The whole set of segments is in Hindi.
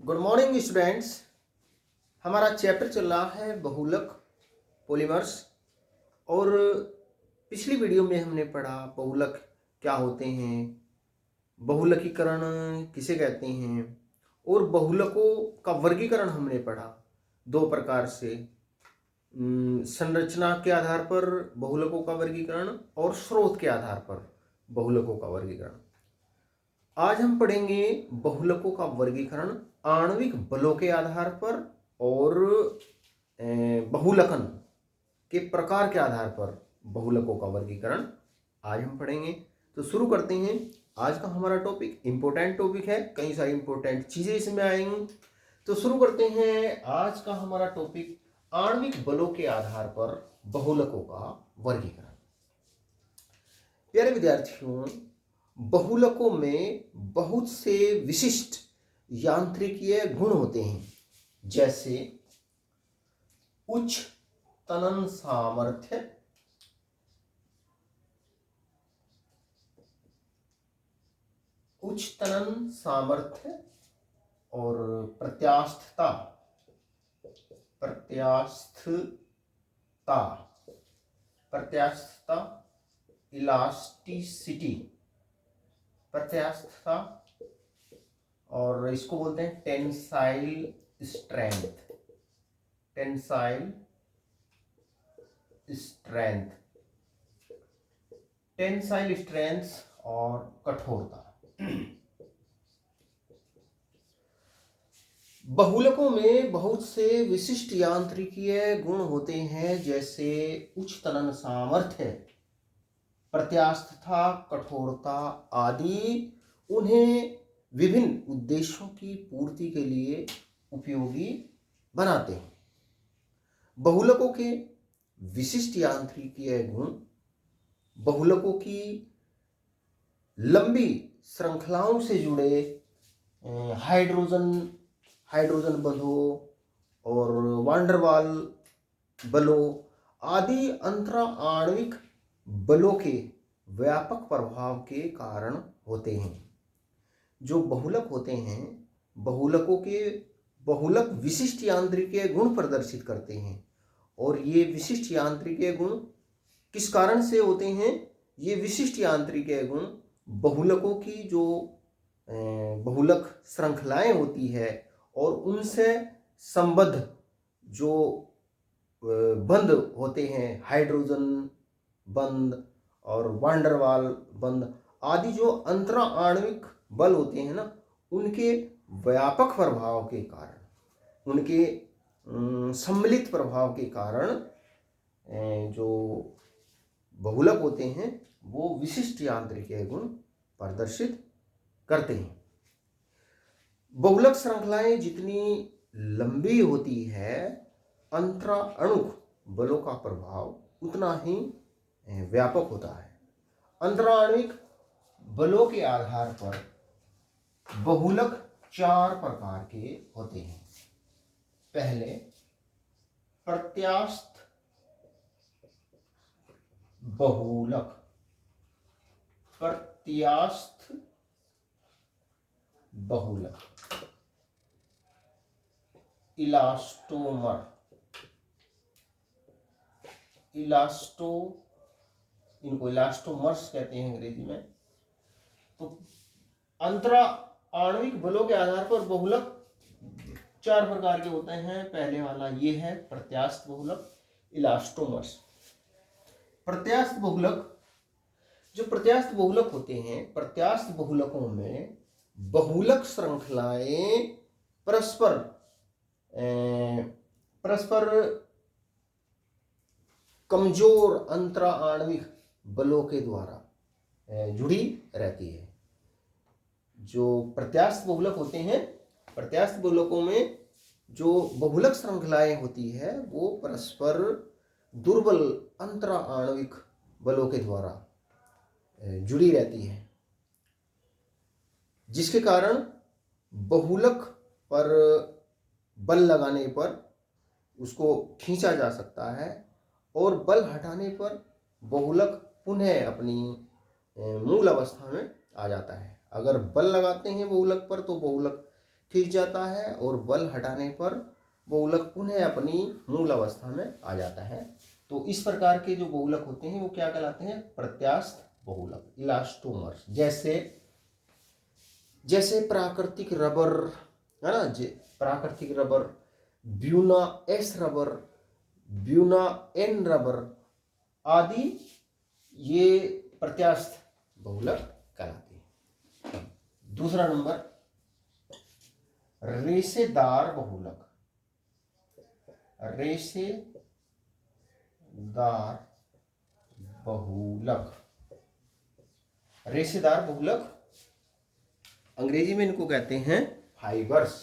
Good morning students. हमारा चैप्टर चल रहा है बहुलक पॉलीमर्स। और पिछली वीडियो में हमने पढ़ा बहुलक क्या होते हैं, बहुलकीकरण किसे कहते हैं, और बहुलकों का वर्गीकरण हमने पढ़ा दो प्रकार से, संरचना के आधार पर बहुलकों का वर्गीकरण और स्रोत के आधार पर बहुलकों का वर्गीकरण। आज हम पढ़ेंगे बहुलकों का वर्गीकरण आणविक बलों के आधार पर और बहुलकन के प्रकार के आधार पर बहुलकों का वर्गीकरण आज हम पढ़ेंगे। तो शुरू करते हैं। आज का हमारा टॉपिक इंपॉर्टेंट टॉपिक है, कई सारी इंपॉर्टेंट चीजें इसमें आएंगी। तो शुरू करते हैं। आज का हमारा टॉपिक आणविक बलों के आधार पर बहुलकों का वर्गीकरण। प्यारे विद्यार्थियों, बहुलकों में बहुत से विशिष्ट यांत्रिकीय गुण होते हैं, जैसे उच्च तनन सामर्थ्य, और प्रत्यास्थता, इलास्टिसिटी, और इसको बोलते हैं टेंसाइल स्ट्रेंथ और कठोरता। बहुलकों में बहुत से विशिष्ट यांत्रिकीय गुण होते हैं, जैसे उच्च तनन सामर्थ्य, प्रत्यास्थता, कठोरता आदि उन्हें विभिन्न उद्देश्यों की पूर्ति के लिए उपयोगी बनाते हैं। बहुलकों के विशिष्ट यांत्रिकीय गुण बहुलकों की लंबी श्रृंखलाओं से जुड़े हाइड्रोजन बंधों और वांडरवाल बलों आदि अंतरा आणविक बलों के व्यापक प्रभाव के कारण होते हैं। जो बहुलक होते हैं, बहुलक विशिष्ट यांत्रिकीय गुण प्रदर्शित करते हैं। और ये विशिष्ट यांत्रिकीय गुण किस कारण से होते हैं? ये विशिष्ट यांत्रिकीय गुण बहुलकों की जो बहुलक श्रृंखलाएं होती है और उनसे संबद्ध जो बंध होते हैं, हाइड्रोजन बंध और वांडरवाल बंध आदि जो अंतरा आणविक बल होते हैं ना, उनके व्यापक प्रभाव के कारण, उनके सम्मिलित प्रभाव के कारण जो बहुलक होते हैं वो विशिष्ट यांत्रिकीय गुण प्रदर्शित करते हैं। बहुलक श्रृंखलाएं जितनी लंबी होती है, अंतरा अणुक बलों का प्रभाव उतना ही व्यापक होता है। अंतराणविक बलों के आधार पर बहुलक चार प्रकार के होते हैं। पहले प्रत्यास्थ बहुलक, इनको इलास्टोमर्स कहते हैं अंग्रेजी में। तो अंतरा आणविक बलों के आधार पर बहुलक चार प्रकार के होते हैं। पहले वाला ये है प्रत्यास्थ बहुलक, इलास्टोमर्स। प्रत्यास्थ बहुलक, जो प्रत्यास्थ बहुलक होते हैं, प्रत्यास्थ बहुलकों में बहुलक श्रृंखलाएं परस्पर कमजोर अंतरा आणविक बलों के द्वारा जुड़ी रहती है। जो प्रत्यास्थ बहुलक होते हैं, प्रत्यास्थ बहुलकों में जो बहुलक श्रृंखलाएं होती है वो परस्पर दुर्बल अंतरा आणविक बलों के द्वारा जुड़ी रहती है, जिसके कारण बहुलक पर बल लगाने पर उसको खींचा जा सकता है और बल हटाने पर बहुलक पुनः अपनी मूल अवस्था में आ जाता है। अगर बल लगाते हैं बहुलक पर तो बहुलक खींच जाता है और बल हटाने पर बहुलक पुनः अपनी मूल अवस्था में आ जाता है। तो इस प्रकार के जो बहुलक होते हैं वो क्या कहलाते हैं? प्रत्यास्थ बहुलक, इलास्टोमर्स। जैसे प्राकृतिक रबर है ना, प्राकृतिक rubber, Buna S rubber, Buna N rubber आदि, ये प्रत्यास्थ बहुलक कहलाते हैं। दूसरा नंबर रेशेदार बहुलक। रेशेदार बहुलक, रेशेदार बहुलक अंग्रेजी में इनको कहते हैं फाइबर्स।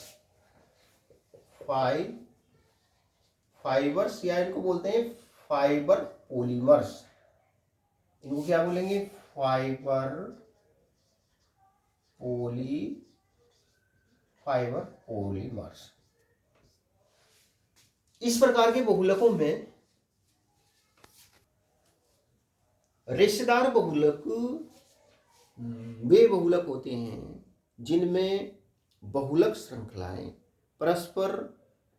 फाइबर्स या इनको बोलते हैं फाइबर पॉलीमर्स। इनको क्या बोलेंगे? Fibre polymers. इस प्रकार के बहुलकों में रेशेदार बहुलक वे बहुलक होते हैं जिनमें बहुलक श्रृंखलाएं परस्पर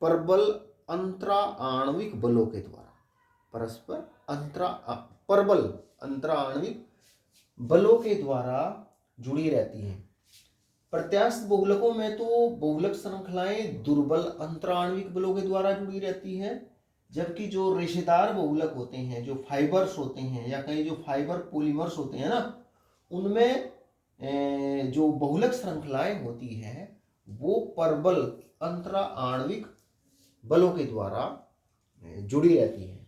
परबल अंतरा आणविक बलों के द्वारा, परबल अंतरा आणविक बलों के द्वारा जुड़ी रहती हैं। प्रत्यास्थ बहुलकों में तो बहुलक श्रृंखलाएं दुर्बल अंतराण्विक बलों के द्वारा जुड़ी रहती है, जबकि जो रेशेदार बहुलक होते हैं, जो फाइबर्स होते हैं या कहीं जो फाइबर पॉलीमर्स होते हैं ना, उनमें जो बहुलक श्रृंखलाएं होती है वो परबल अंतरा आणविक बलों के द्वारा जुड़ी रहती है।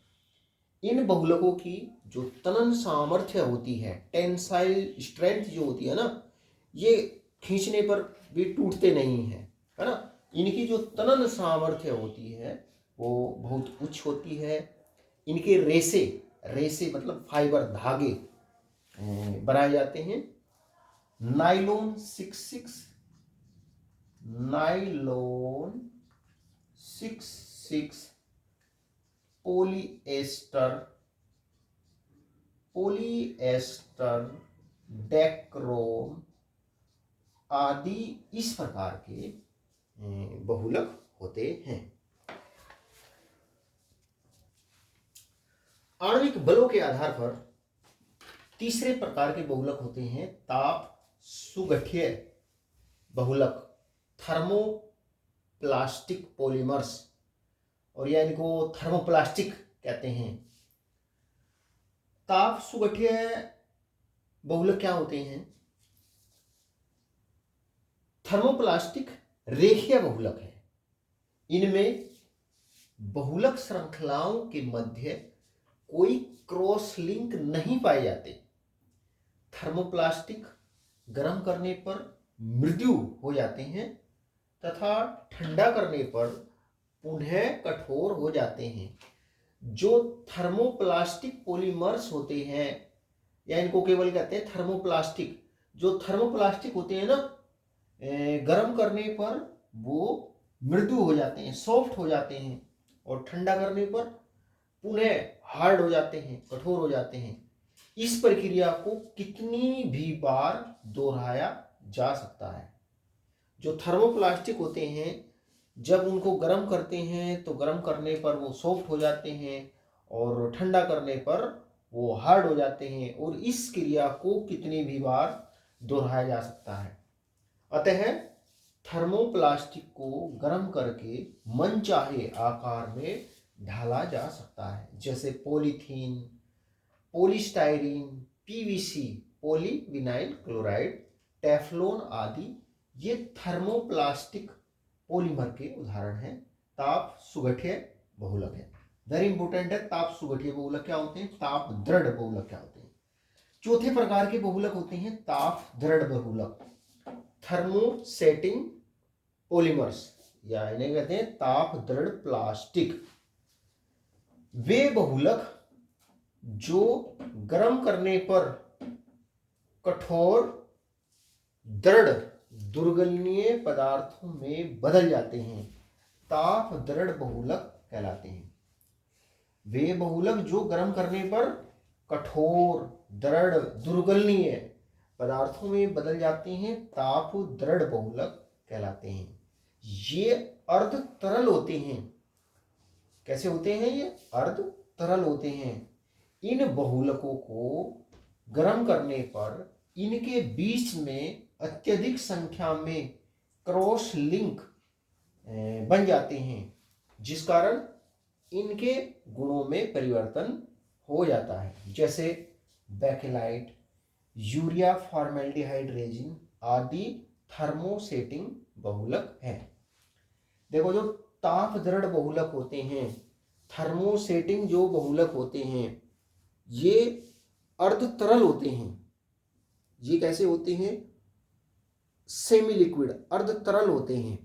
इन बहुलकों की जो तनन सामर्थ्य होती है, टेंसाइल स्ट्रेंथ जो होती है ना, ये खींचने पर भी टूटते नहीं है, है ना। इनकी जो तनन सामर्थ्य होती है वो बहुत उच्च होती है। इनके रेसे मतलब फाइबर, धागे बनाए जाते हैं। नाइलोन 66 पॉलीएस्टर डेक्रोम आदि इस प्रकार के बहुलक होते हैं। आणविक बलों के आधार पर तीसरे प्रकार के बहुलक होते हैं ताप सुगठीय बहुलक, थर्मोप्लास्टिक पॉलीमर्स, और या इनको थर्मोप्लास्टिक कहते हैं। ताप सुगठीय बहुलक क्या होते हैं? थर्मोप्लास्टिक रेखीय बहुलक है। इनमें बहुलक श्रृंखलाओं के मध्य कोई क्रॉस लिंक नहीं पाए जाते। थर्मोप्लास्टिक गर्म करने पर मृदु हो जाते हैं तथा ठंडा करने पर पुनः कठोर हो जाते हैं। जो थर्मोप्लास्टिक पॉलीमर्स होते हैं, या इनको केवल कहते हैं थर्मोप्लास्टिक, जो थर्मोप्लास्टिक होते हैं ना, गर्म करने पर वो मृदु हो जाते हैं, सॉफ्ट हो जाते हैं, और ठंडा करने पर पुनः हार्ड हो जाते हैं, कठोर हो जाते हैं। इस प्रक्रिया को कितनी भी बार दोहराया जा सकता है। जो थर्मोप्लास्टिक होते हैं, जब उनको गर्म करते हैं तो गर्म करने पर वो सॉफ्ट हो जाते हैं और ठंडा करने पर वो हार्ड हो जाते हैं, और इस क्रिया को कितनी भी बार दोहराया जा सकता है। अतः थर्मोप्लास्टिक को गर्म करके मनचाहे आकार में ढाला जा सकता है, जैसे polythene, polystyrene, PVC, polyvinyl chloride, Teflon आदि ये थर्मोप्लास्टिक पॉलीमर के उदाहरण हैं। ताप सुगठीय बहुलक है, वेरी इंपोर्टेंट है। ताप सुगठीय बहुलक क्या होते हैं? ताप दृढ़ बहुलक क्या होते हैं? चौथे प्रकार के बहुलक होते हैं ताप दृढ़ बहुलक, थर्मोसेटिंग पॉलीमर्स, या इन्हें कहते हैं ताप दृढ़ प्लास्टिक। वे बहुलक जो गर्म करने पर कठोर दृढ़ दुर्गलनीय पदार्थों में बदल जाते हैं, ताप दृढ़ बहुलक कहलाते हैं। वे बहुलक जो गर्म करने पर कठोर दृढ़ दुर्गलनीय पदार्थों में बदल जाते हैं, ताप दृढ़ बहुलक कहलाते हैं। ये अर्ध तरल होते हैं। कैसे होते हैं? ये अर्ध तरल होते हैं। इन बहुलकों को गर्म करने पर इनके बीच में अत्यधिक संख्या में क्रॉस लिंक बन जाते हैं, जिस कारण इनके गुणों में परिवर्तन हो जाता है। जैसे बेकेलाइट, यूरिया फॉर्मेल्डिहाइड रेजिन आदि थर्मोसेटिंग बहुलक है। देखो, जो ताप दृढ़ बहुलक होते हैं, थर्मोसेटिंग जो बहुलक होते हैं, ये अर्ध तरल होते हैं। ये कैसे होते हैं? सेमी लिक्विड, अर्ध तरल होते हैं।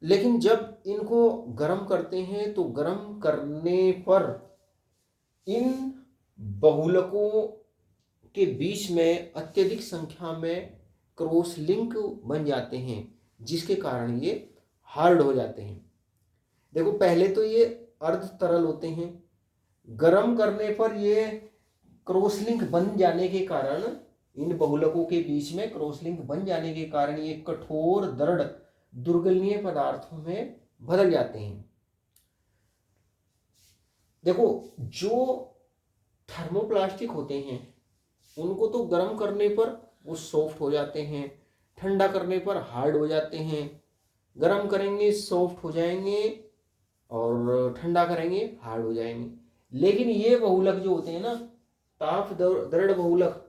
लेकिन जब इनको गर्म करते हैं तो गर्म करने पर इन बहुलकों के बीच में अत्यधिक संख्या में क्रॉस लिंक बन जाते हैं, जिसके कारण ये हार्ड हो जाते हैं। देखो, पहले तो ये अर्ध तरल होते हैं, गर्म करने पर ये क्रॉस लिंक बन जाने के कारण, इन बहुलकों के बीच में क्रॉस लिंक बन जाने के कारण ये कठोर दृढ़ दुर्गलनीय पदार्थों में बदल जाते हैं। देखो, जो थर्मोप्लास्टिक होते हैं उनको तो गर्म करने पर वो सॉफ्ट हो जाते हैं, ठंडा करने पर हार्ड हो जाते हैं। गर्म करेंगे सॉफ्ट हो जाएंगे और ठंडा करेंगे हार्ड हो जाएंगे। लेकिन ये बहुलक जो होते हैं ना, ताप दृढ़ बहुलक,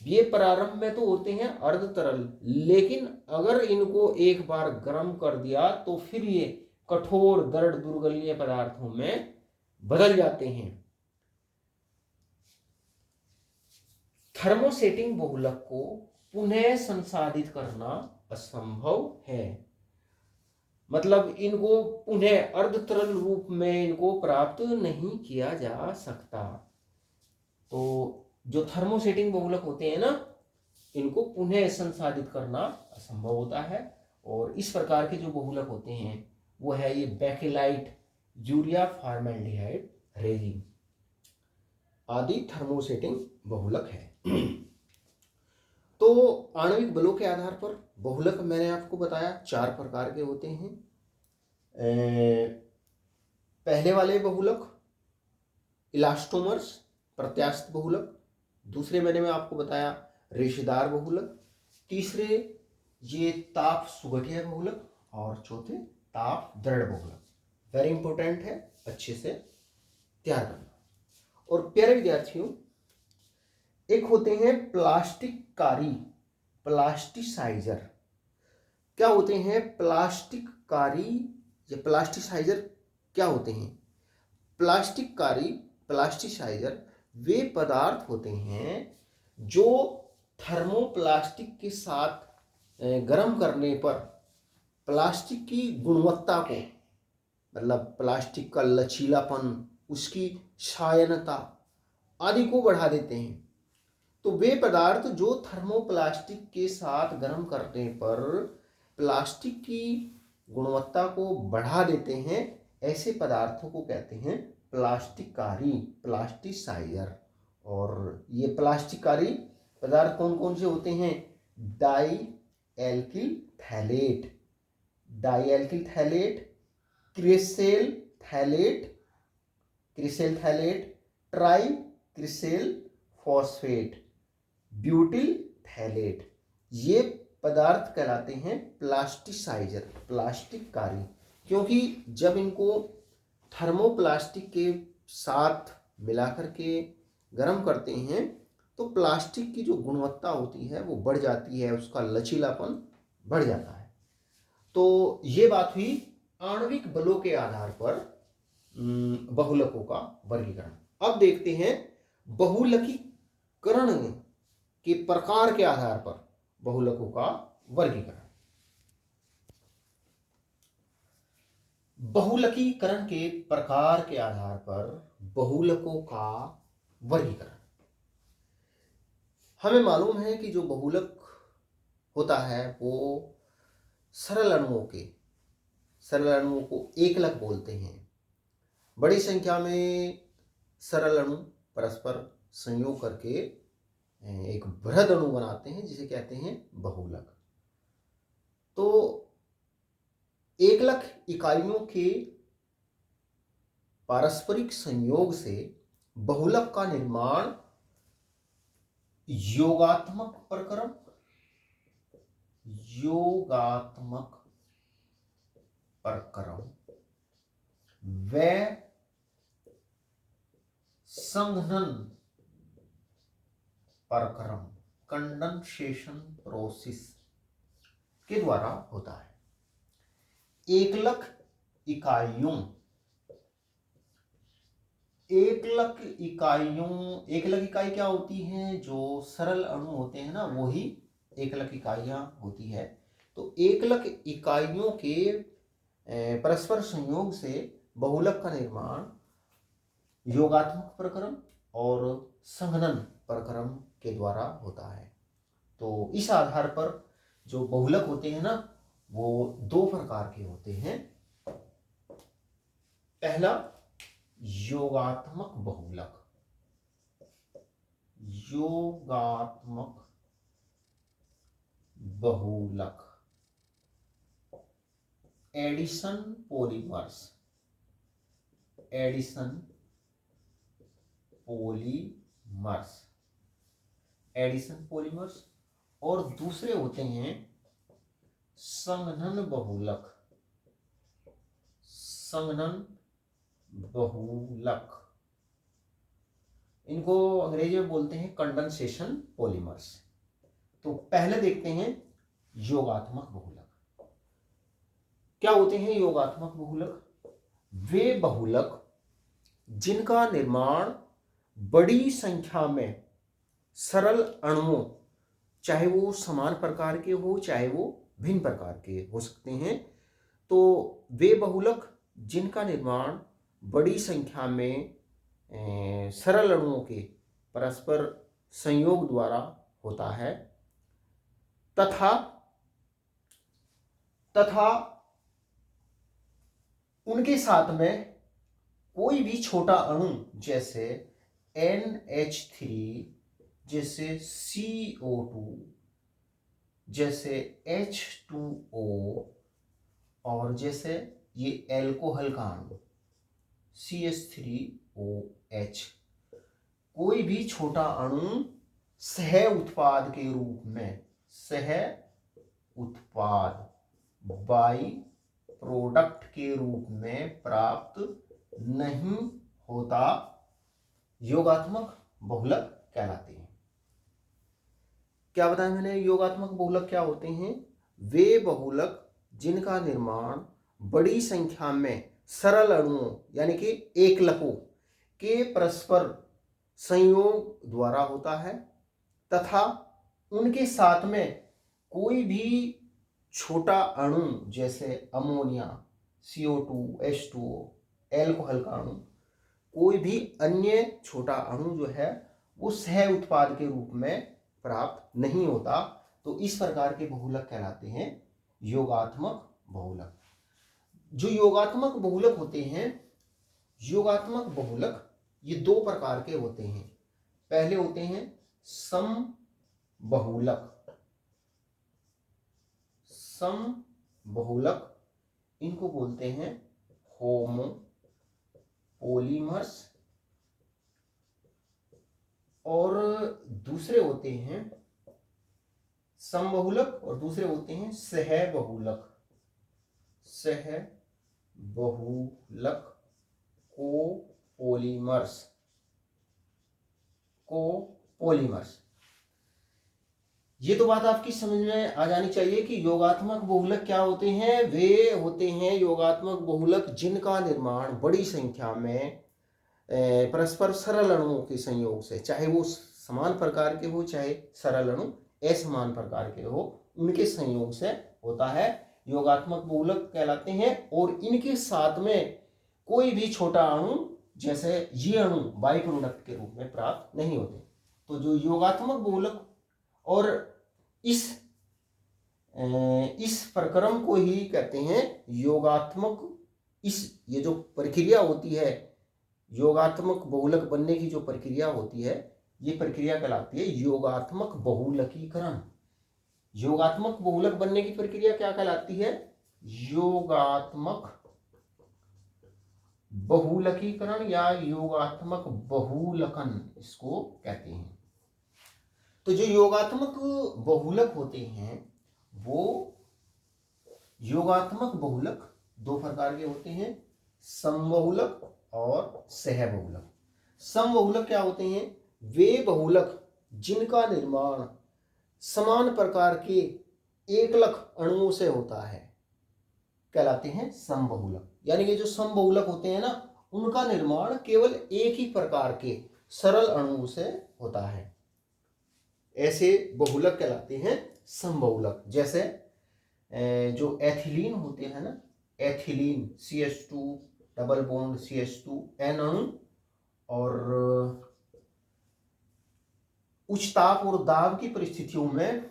ये प्रारंभ में तो होते हैं अर्ध तरल, लेकिन अगर इनको एक बार गर्म कर दिया तो फिर ये कठोर दृढ़ दुर्गलनीय पदार्थों में बदल जाते हैं। थर्मोसेटिंग बहुलक को पुनः संसाधित करना असंभव है। मतलब इनको पुनः अर्ध तरल रूप में इनको प्राप्त नहीं किया जा सकता। तो जो थर्मोसेटिंग बहुलक होते हैं ना, इनको पुनः संसाधित करना असंभव होता है। और इस प्रकार के जो बहुलक होते हैं वो है ये बेकेलाइट, यूरिया फॉर्मेल्डिहाइड रेजिन आदि थर्मोसेटिंग बहुलक है। तो आणविक बलों के आधार पर बहुलक मैंने आपको बताया 4 प्रकार के होते हैं। पहले वाले बहुलक इलास्टोमर्स, प्रत्यास्थ बहुलक। दूसरे मैंने मैं आपको बताया रेशेदार बहुलक। तीसरे ये ताप सुगठिया बहुलक और चौथे ताप दृढ़ बहुलक। वेरी इंपॉर्टेंट है, अच्छे से तैयार करना। और प्यारे विद्यार्थियों, एक होते हैं प्लास्टिक कारी, प्लास्टिसाइजर। क्या होते हैं प्लास्टिक कारी या प्लास्टिसाइजर? क्या होते हैं प्लास्टिक कारी, प्लास्टिसाइजर? वे पदार्थ होते हैं जो थर्मोप्लास्टिक के साथ गर्म करने पर प्लास्टिक की गुणवत्ता को, मतलब प्लास्टिक का लचीलापन, उसकी शायनता आदि को बढ़ा देते हैं। तो वे पदार्थ जो थर्मोप्लास्टिक के साथ गर्म करने पर प्लास्टिक की गुणवत्ता को बढ़ा देते हैं, ऐसे पदार्थों को कहते हैं प्लास्टिकारी, प्लास्टिसाइजर। और ये प्लास्टिकारी पदार्थ कौन कौन से होते हैं? Di alkyl phthalate, di alkyl phthalate, cresyl phthalate, cresyl phthalate, tri cresyl phosphate, butyl phthalate. ये पदार्थ कहलाते हैं प्लास्टिसाइजर, प्लास्टिककारी। क्योंकि जब इनको थर्मोप्लास्टिक के साथ मिलाकर के गर्म करते हैं तो प्लास्टिक की जो गुणवत्ता होती है वो बढ़ जाती है, उसका लचीलापन बढ़ जाता है। तो ये बात हुई आणविक बलों के आधार पर बहुलकों का वर्गीकरण। अब देखते हैं बहुलकीकरण के प्रकार के आधार पर बहुलकों का वर्गीकरण। बहुलकीकरण के प्रकार के आधार पर बहुलकों का वर्गीकरण। हमें मालूम है कि जो बहुलक होता है वो सरल अणुओं को एकलक बोलते हैं। बड़ी संख्या में सरल अणु परस्पर संयोग करके एक बृहद अणु बनाते हैं, जिसे कहते हैं बहुलक। तो एकलक इकाइयों के पारस्परिक संयोग से बहुलक का निर्माण योगात्मक प्रक्रम व संघनन प्रक्रम कंडेंसेशन प्रोसेस के द्वारा होता है। एकलक इकाई क्या होती हैं? जो सरल अणु होते हैं ना, वो ही एकलक इकाइयां होती है। तो एकलक इकाइयों के परस्पर संयोग से बहुलक का निर्माण योगात्मक प्रक्रम और संघनन प्रक्रम के द्वारा होता है। तो इस आधार पर जो बहुलक होते हैं ना, वो दो प्रकार के होते हैं। पहला योगात्मक बहुलक एडिशन पॉलीमर्स और दूसरे होते हैं संघनन बहुलक। इनको अंग्रेजी में बोलते हैं कंडेंसेशन पॉलीमर्स। तो पहले देखते हैं योगात्मक बहुलक। क्या होते हैं योगात्मक बहुलक? वे बहुलक जिनका निर्माण बड़ी संख्या में सरल अणुओं, चाहे वो समान प्रकार के हो चाहे वो भिन्न प्रकार के हो सकते हैं, तो वे बहुलक जिनका निर्माण बड़ी संख्या में सरल अणुओं के परस्पर संयोग द्वारा होता है तथा उनके साथ में कोई भी छोटा अणु जैसे NH3, जैसे CO2, जैसे H2O और जैसे ये एल्कोहल का अणु CH3OH, कोई भी छोटा अणु सह उत्पाद बाई प्रोडक्ट के रूप में प्राप्त नहीं होता, योगात्मक बहुलक कहलाते हैं। क्या बताया मैंने? योगात्मक बहुलक क्या होते हैं? वे बहुलक जिनका निर्माण बड़ी संख्या में सरल अणुओं यानी कि एकलकों के परस्पर संयोग द्वारा होता है तथा उनके साथ में कोई भी छोटा अणु जैसे अमोनिया, CO2, H2O, एल्कोहल का अणु, कोई भी अन्य छोटा अणु जो है वो सह उत्पाद के रूप में प्राप्त नहीं होता। तो इस प्रकार के बहुलक कहलाते हैं योगात्मक बहुलक। जो योगात्मक बहुलक होते हैं, योगात्मक बहुलक ये दो प्रकार के होते हैं। पहले होते हैं समबहुलक, इनको बोलते हैं होमोपोलीमर्स, और दूसरे होते हैं समबहुलक और दूसरे होते हैं सहबहुलक कोपोलीमर्स। ये तो बात आपकी समझ में आ जानी चाहिए कि योगात्मक बहुलक क्या होते हैं। वे होते हैं योगात्मक बहुलक जिनका निर्माण बड़ी संख्या में परस्पर सरल अणुओं के संयोग से, चाहे वो समान प्रकार के हो चाहे सरल अणु असमान प्रकार के हो, उनके संयोग से होता है, योगात्मक बहुलक कहलाते हैं। और इनके साथ में कोई भी छोटा अणु जैसे ये अणु बाई प्रोडक्ट के रूप में प्राप्त नहीं होते। तो जो योगात्मक बहुलक और इस प्रक्रम को ही कहते हैं योगात्मक। ये जो प्रक्रिया होती है, योगात्मक बहुलक बनने की जो प्रक्रिया होती है, ये प्रक्रिया कहलाती है योगात्मक बहुलकीकरण। योगात्मक बहुलक बनने की प्रक्रिया क्या कहलाती है? योगात्मक बहुलकीकरण या योगात्मक बहुलकन इसको कहते हैं। तो जो योगात्मक बहुलक होते हैं वो योगात्मक बहुलक दो प्रकार के होते हैं, समबहुलक और सहबहुलक। समबहुलक क्या होते हैं? वे बहुलक जिनका निर्माण समान प्रकार के एकलक अणुओं से होता है कहलाते हैं समबहुलक। यानी कि जो समबहुलक होते हैं ना, उनका निर्माण केवल एक ही प्रकार के सरल अणुओं से होता है, ऐसे बहुलक कहलाते हैं समबहुलक। जैसे जो एथिलीन होते हैं ना, ethylene CH2 double bond CH2 N अणु, और उच्च ताप और दाब की परिस्थितियों में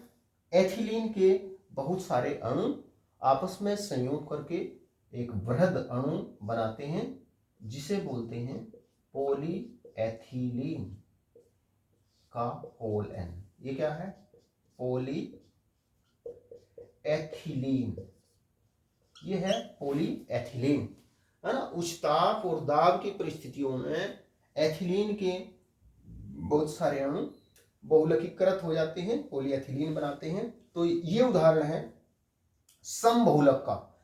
एथिलीन के बहुत सारे अणु आपस में संयोग करके एक वृहद अणु बनाते हैं जिसे बोलते हैं पॉलीएथिलीन का होल N। ये क्या है? पॉलीएथिलीन, ये है पॉलीएथिलीन, है ना। उच्च ताप और दाब की परिस्थितियों में एथिलीन के बहुत सारे अणु बहुलकीकृत हो जाते हैं, पॉलीएथिलीन बनाते हैं। तो ये उदाहरण है समबहुलक का।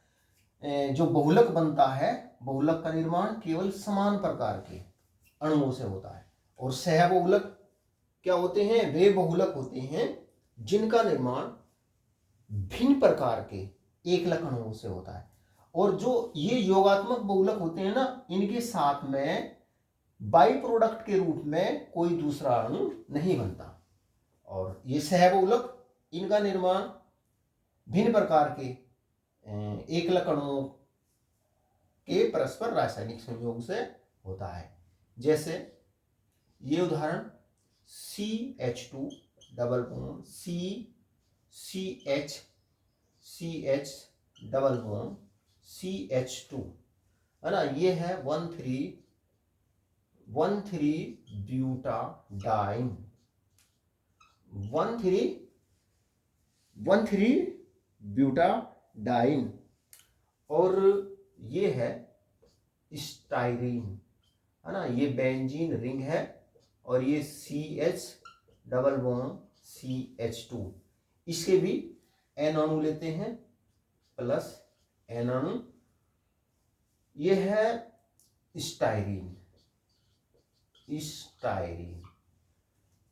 जो बहुलक बनता है, बहुलक का निर्माण केवल समान प्रकार के अणुओं से होता है। और सहबहुलक क्या होते हैं? वे बहुलक होते हैं जिनका निर्माण भिन्न प्रकार के एकलक अणुओं से होता है। और जो ये योगात्मक बहुलक होते हैं ना, इनके साथ में बाई प्रोडक्ट के रूप में कोई दूसरा अणु नहीं बनता। और ये सहबहुलक, इनका निर्माण भिन्न प्रकार के एकलक अणुओं के परस्पर रासायनिक संयोग से होता है। जैसे ये उदाहरण CH2 double bond CH double bond CH2, है ना। ये है 1,3 ब्यूटाडाइन, 1,3 ब्यूटाडाइन। और ये है स्टाइरीन, है ना। ये बेंजीन रिंग है, और ये CH डबल बॉन्ड CH2, इसके भी N अणु लेते हैं प्लस N अणु। ये है स्टाइरीन।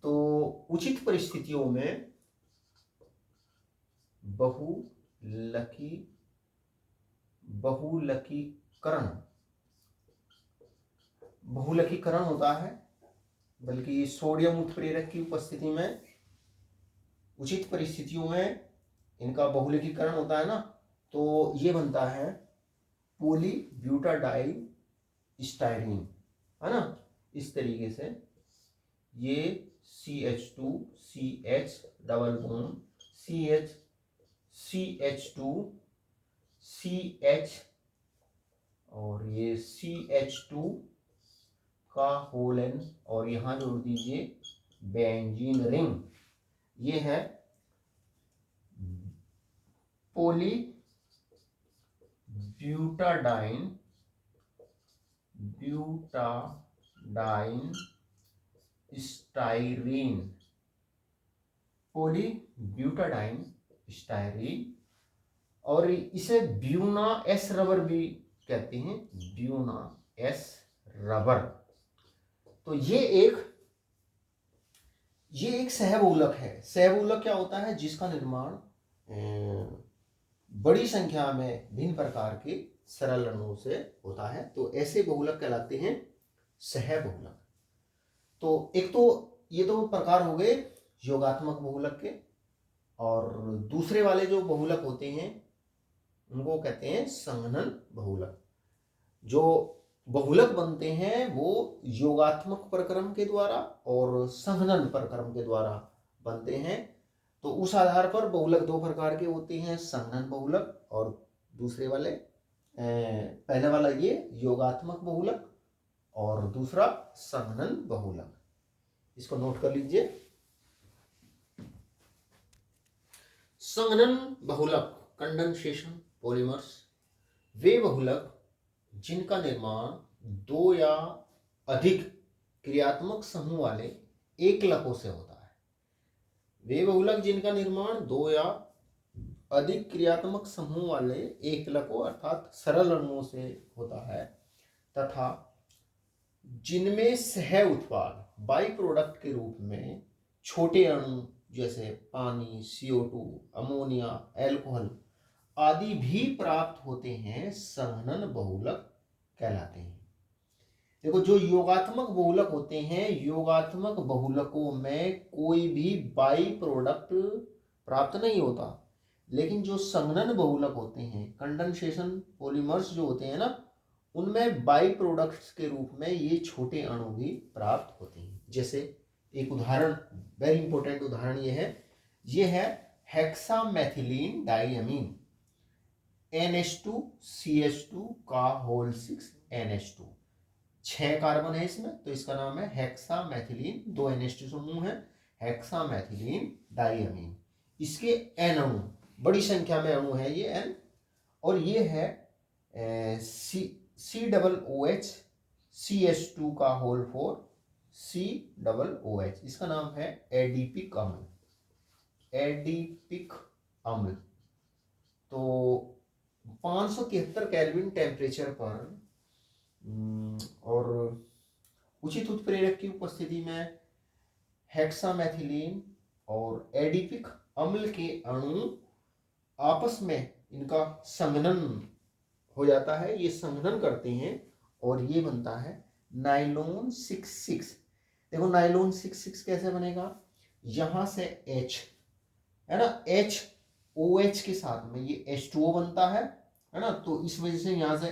तो उचित परिस्थितियों में बहुलकीकरण होता है, बल्कि सोडियम उत्प्रेरक की उपस्थिति में उचित परिस्थितियों में इनका बहुलकीकरण होता है ना, तो ये बनता है पॉलीब्यूटाडाइन स्टाइरीन, है ना। इस तरीके से ये CH2 CH double bond CH2 CH, और ये CH2 का होल N, और यहां जोड़ दीजिए बेंजीन रिंग। ये है पॉलीब्यूटाडाइन स्टाइरीन, पॉलीब्यूटाडाइन स्टाइरीन। और इसे ब्यूना एस रबर भी कहते हैं, ब्यूना एस रबर। तो ये एक सहबहुलक है। सहबहुलक क्या होता है? जिसका निर्माण बड़ी संख्या में भिन्न प्रकार के सरल अणुओं से होता है, तो ऐसे बहुलक कहलाते हैं सहबहुलक। तो एक तो ये दो प्रकार हो गए योगात्मक बहुलक के, और दूसरे वाले जो बहुलक होते हैं उनको कहते हैं संघनन बहुलक। जो बहुलक बनते हैं वो योगात्मक प्रक्रम के द्वारा और संघनन प्रक्रम के द्वारा बनते हैं। तो उस आधार पर बहुलक दो प्रकार के होते हैं, संघनन बहुलक और दूसरे वाले पहले वाला ये योगात्मक बहुलक और दूसरा संघनन बहुलक। इसको नोट कर लीजिए। संघनन बहुलक कंडेंसेशन पॉलीमर्स वे बहुलक जिनका निर्माण दो या अधिक क्रियात्मक समूह वाले एकलकों से होता है। वे बहुलक जिनका निर्माण दो या अधिक क्रियात्मक समूह वाले एकलकों अर्थात सरल अणुओं से होता है तथा जिनमें सह उत्पाद बाई प्रोडक्ट के रूप में छोटे अणु जैसे पानी, CO2, अमोनिया, एल्कोहल आदि भी प्राप्त होते हैं, संघनन बहुलक कहलाते हैं। देखो, जो योगात्मक बहुलक होते हैं, योगात्मक बहुलकों में कोई भी बाई प्रोडक्ट प्राप्त नहीं होता, लेकिन जो संघनन बहुलक होते हैं, कंडेंसेशन पॉलीमर्स जो होते हैं ना, उनमें बाई प्रोडक्ट्स के रूप में ये छोटे अणु भी प्राप्त होते हैं। जैसे एक उदाहरण, वेरी इंपॉर्टेंट उदाहरण ये है हेक्सामेथिलीन डाइअमीन NH2CH2 का होल 6 NH2, 6 कार्बन है इसमें, तो इसका नाम है हेक्सामेथिलीन। 2 NH2 समूह है, हेक्सामेथिलीन डाइअमीन। इसके N अणु, बड़ी संख्या में अणु है ये N, और ये है COOH CH2 का होल 4 COOH। इसका नाम है एडिपिक अम्ल, एडिपिक अम्ल। तो 573 केल्विन टेम्परेचर पर और उचित उत्प्रेरक की उपस्थिति में हेक्सामेथिलीन और एडिपिक अम्ल के अणु आपस में इनका संघनन हो जाता है, ये संघनन करते हैं और ये बनता है नाइलोन 6,6। देखो, नाइलोन 6,6 कैसे बनेगा? यहां से H है ना, HOH के साथ में ये H2O बनता है ना, तो इस वजह से यहां से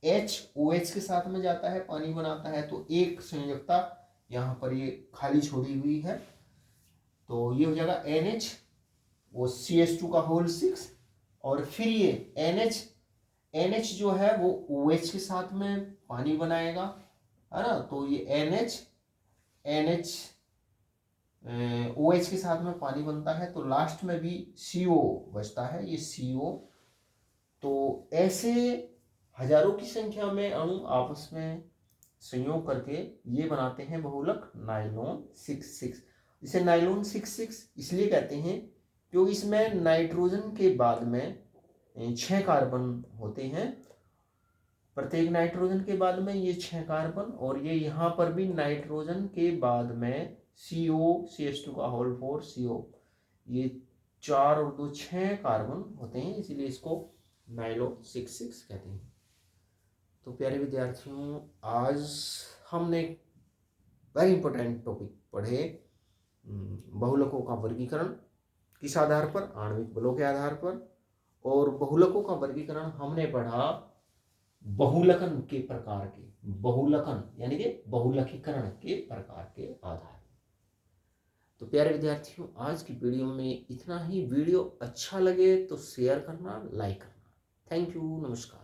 HOH के साथ में जाता है, पानी बनाता है, तो एक संयोजकता यहाँ पर ये खाली छोड़ी हुई है, तो ये हो जाएगा NH, वो CH2 का होल 6, और फिर ये NH जो है वो OH के साथ में पानी बनाएगा, है ना, तो ये NH OH के साथ में पानी बनता है, तो लास्ट में भी CO बचता है, ये CO। तो ऐसे हजारों की संख्या में अणु आपस में संयोग करके ये बनाते हैं बहुलक नाइलोन 6,6। इसे नाइलोन 6,6 इसलिए कहते हैं क्योंकि इसमें नाइट्रोजन के बाद में 6 कार्बन होते हैं, प्रत्येक नाइट्रोजन के बाद में ये 6 कार्बन, और ये यहाँ पर भी नाइट्रोजन के बाद में COCH2 का होल 4 CO, ये 4 और 2 6 कार्बन होते हैं, इसीलिए इसको नाइलोन 6,6 कहते हैं। तो प्यारे विद्यार्थियों, आज हमने वेरी इंपॉर्टेंट टॉपिक पढ़े, बहुलकों का वर्गीकरण किस आधार पर? आणविक बलों के आधार पर। और बहुलकों का वर्गीकरण हमने पढ़ा बहुलकन के प्रकार के, बहुलकन यानी कि बहुलकीकरण के प्रकार के आधार। तो प्यारे विद्यार्थियों, आज की वीडियो में इतना ही। वीडियो अच्छा लगे तो शेयर करना, लाइक करना। थैंक यू, नमस्कार।